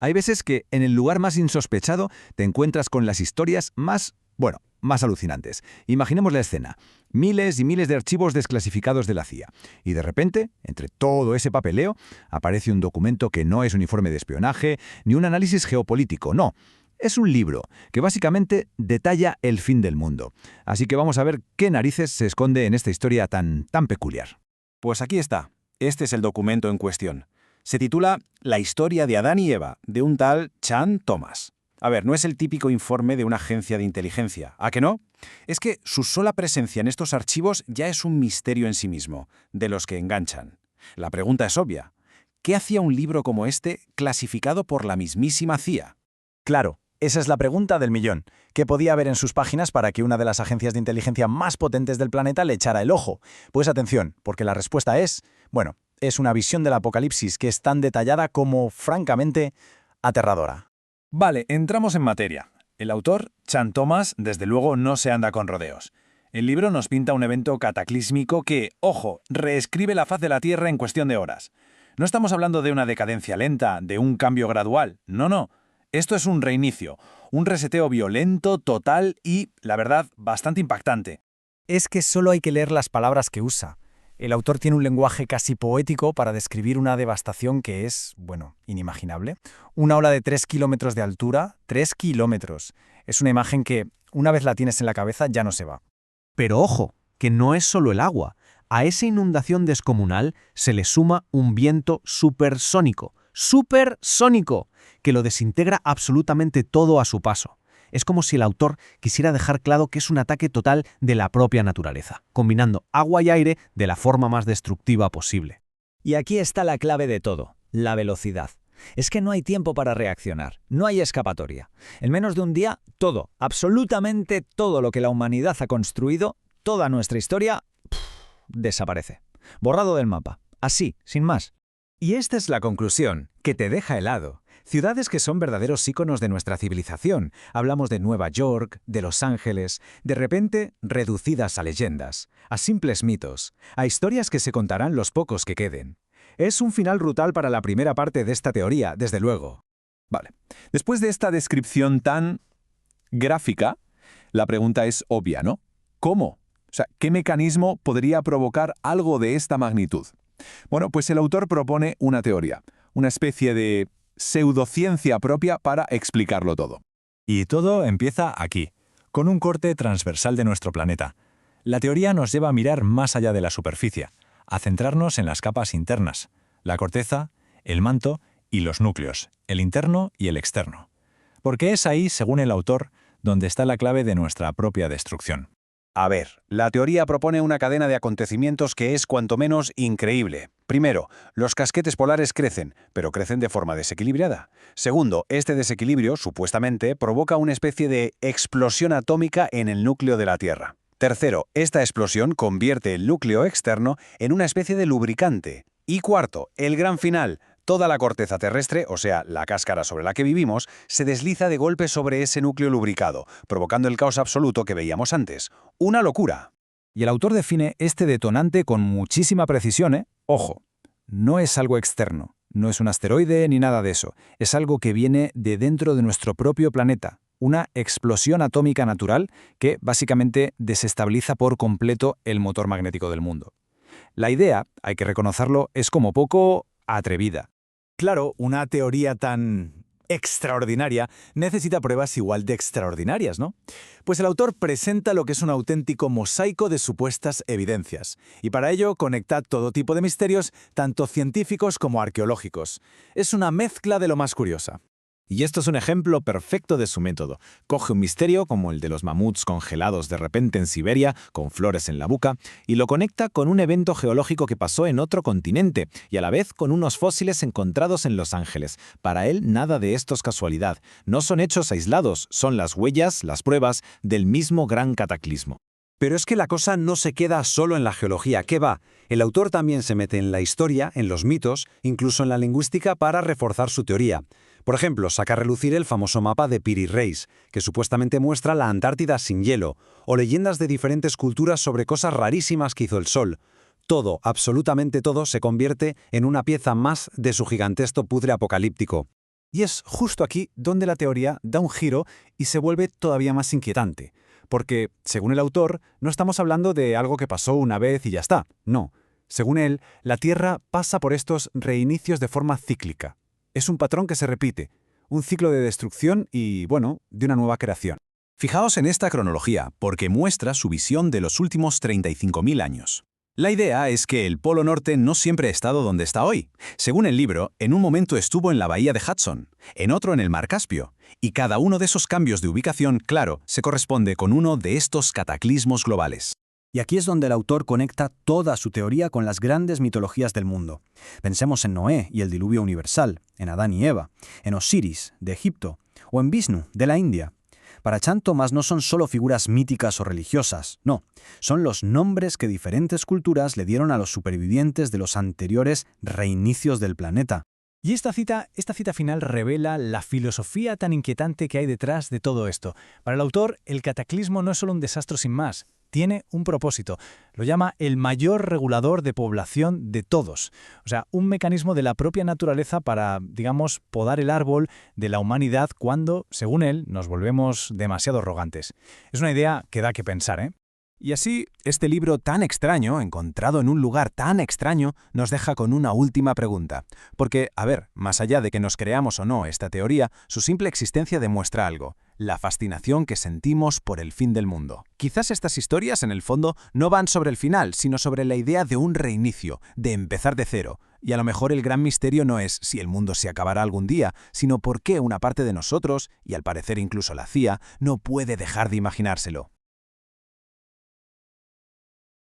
Hay veces que en el lugar más insospechado te encuentras con las historias más alucinantes. Imaginemos la escena. Miles y miles de archivos desclasificados de la CIA. Y de repente, entre todo ese papeleo, aparece un documento que no es un informe de espionaje ni un análisis geopolítico, no. Es un libro que básicamente detalla el fin del mundo. Así que vamos a ver qué narices se esconde en esta historia tan peculiar. Pues aquí está. Este es el documento en cuestión. Se titula La historia de Adán y Eva, de un tal Chan Thomas. A ver, no es el típico informe de una agencia de inteligencia. ¿A que no? Es que su sola presencia en estos archivos ya es un misterio en sí mismo, de los que enganchan. La pregunta es obvia. ¿Qué hacía un libro como este clasificado por la mismísima CIA? Claro, esa es la pregunta del millón. ¿Qué podía haber en sus páginas para que una de las agencias de inteligencia más potentes del planeta le echara el ojo? Pues atención, porque la respuesta es, es una visión del apocalipsis que es tan detallada como, francamente, aterradora. Vale, entramos en materia. El autor, Chan Thomas, desde luego no se anda con rodeos. El libro nos pinta un evento cataclísmico que, ojo, reescribe la faz de la Tierra en cuestión de horas. No estamos hablando de una decadencia lenta, de un cambio gradual. No. Esto es un reinicio, un reseteo violento, total y, la verdad, bastante impactante. Es que solo hay que leer las palabras que usa. El autor tiene un lenguaje casi poético para describir una devastación que es, inimaginable. Una ola de 3 kilómetros de altura, 3 kilómetros. Es una imagen que, una vez la tienes en la cabeza, ya no se va. Pero ojo, que no es solo el agua. A esa inundación descomunal se le suma un viento supersónico, que lo desintegra absolutamente todo a su paso. Es como si el autor quisiera dejar claro que es un ataque total de la propia naturaleza, combinando agua y aire de la forma más destructiva posible. Y aquí está la clave de todo, la velocidad. Es que no hay tiempo para reaccionar, no hay escapatoria. En menos de un día, todo, absolutamente todo lo que la humanidad ha construido, toda nuestra historia, desaparece. Borrado del mapa. Así, sin más. Y esta es la conclusión, que te deja helado. Ciudades que son verdaderos íconos de nuestra civilización. Hablamos de Nueva York, de Los Ángeles, de repente reducidas a leyendas, a simples mitos, a historias que se contarán los pocos que queden. Es un final brutal para la primera parte de esta teoría, desde luego. Vale. Después de esta descripción tan gráfica, la pregunta es obvia, ¿no? ¿Cómo? ¿Qué mecanismo podría provocar algo de esta magnitud? Bueno, pues el autor propone una teoría, una especie de pseudociencia propia para explicarlo todo. Y todo empieza aquí, con un corte transversal de nuestro planeta. La teoría nos lleva a mirar más allá de la superficie, a centrarnos en las capas internas, la corteza, el manto y los núcleos, el interno y el externo. Porque es ahí, según el autor, donde está la clave de nuestra propia destrucción. A ver, la teoría propone una cadena de acontecimientos que es cuanto menos increíble. Primero, los casquetes polares crecen, pero crecen de forma desequilibrada. Segundo, este desequilibrio, supuestamente, provoca una especie de explosión atómica en el núcleo de la Tierra. Tercero, esta explosión convierte el núcleo externo en una especie de lubricante. Y cuarto, el gran final. Toda la corteza terrestre, o sea, la cáscara sobre la que vivimos, se desliza de golpe sobre ese núcleo lubricado, provocando el caos absoluto que veíamos antes. ¡Una locura! Y el autor define este detonante con muchísima precisión, ¿eh? Ojo, no es algo externo, no es un asteroide ni nada de eso. Es algo que viene de dentro de nuestro propio planeta. Una explosión atómica natural que básicamente desestabiliza por completo el motor magnético del mundo. La idea, hay que reconocerlo, es como poco atrevida. Claro, una teoría tan extraordinaria necesita pruebas igual de extraordinarias, ¿no? Pues el autor presenta lo que es un auténtico mosaico de supuestas evidencias, y para ello conecta todo tipo de misterios, tanto científicos como arqueológicos. Es una mezcla de lo más curiosa. Y esto es un ejemplo perfecto de su método. Coge un misterio, como el de los mamuts congelados de repente en Siberia, con flores en la boca, y lo conecta con un evento geológico que pasó en otro continente, y a la vez con unos fósiles encontrados en Los Ángeles. Para él, nada de esto es casualidad. No son hechos aislados, son las huellas, las pruebas del mismo gran cataclismo. Pero es que la cosa no se queda solo en la geología, ¿qué va? El autor también se mete en la historia, en los mitos, incluso en la lingüística para reforzar su teoría. Por ejemplo, saca a relucir el famoso mapa de Piri Reis, que supuestamente muestra la Antártida sin hielo, o leyendas de diferentes culturas sobre cosas rarísimas que hizo el Sol. Todo, absolutamente todo, se convierte en una pieza más de su gigantesco puzzle apocalíptico. Y es justo aquí donde la teoría da un giro y se vuelve todavía más inquietante. Porque, según el autor, no estamos hablando de algo que pasó una vez y ya está. No. Según él, la Tierra pasa por estos reinicios de forma cíclica. Es un patrón que se repite, un ciclo de destrucción y, bueno, de una nueva creación. Fijaos en esta cronología, porque muestra su visión de los últimos 35.000 años. La idea es que el Polo Norte no siempre ha estado donde está hoy. Según el libro, en un momento estuvo en la bahía de Hudson, en otro en el mar Caspio, y cada uno de esos cambios de ubicación, claro, se corresponde con uno de estos cataclismos globales. Y aquí es donde el autor conecta toda su teoría con las grandes mitologías del mundo. Pensemos en Noé y el diluvio universal, en Adán y Eva, en Osiris, de Egipto, o en Vishnu, de la India. Para Chan Thomas no son solo figuras míticas o religiosas, no, son los nombres que diferentes culturas le dieron a los supervivientes de los anteriores reinicios del planeta. Y esta cita final revela la filosofía tan inquietante que hay detrás de todo esto. Para el autor, el cataclismo no es solo un desastre sin más, tiene un propósito. Lo llama el mayor regulador de población de todos. O sea, un mecanismo de la propia naturaleza para, digamos, podar el árbol de la humanidad cuando, según él, nos volvemos demasiado arrogantes. Es una idea que da que pensar, ¿eh? Y así, este libro tan extraño, encontrado en un lugar tan extraño, nos deja con una última pregunta. Porque, a ver, más allá de que nos creamos o no esta teoría, su simple existencia demuestra algo: la fascinación que sentimos por el fin del mundo. Quizás estas historias, en el fondo, no van sobre el final, sino sobre la idea de un reinicio, de empezar de cero. Y a lo mejor el gran misterio no es si el mundo se acabará algún día, sino por qué una parte de nosotros, y al parecer incluso la CIA, no puede dejar de imaginárselo.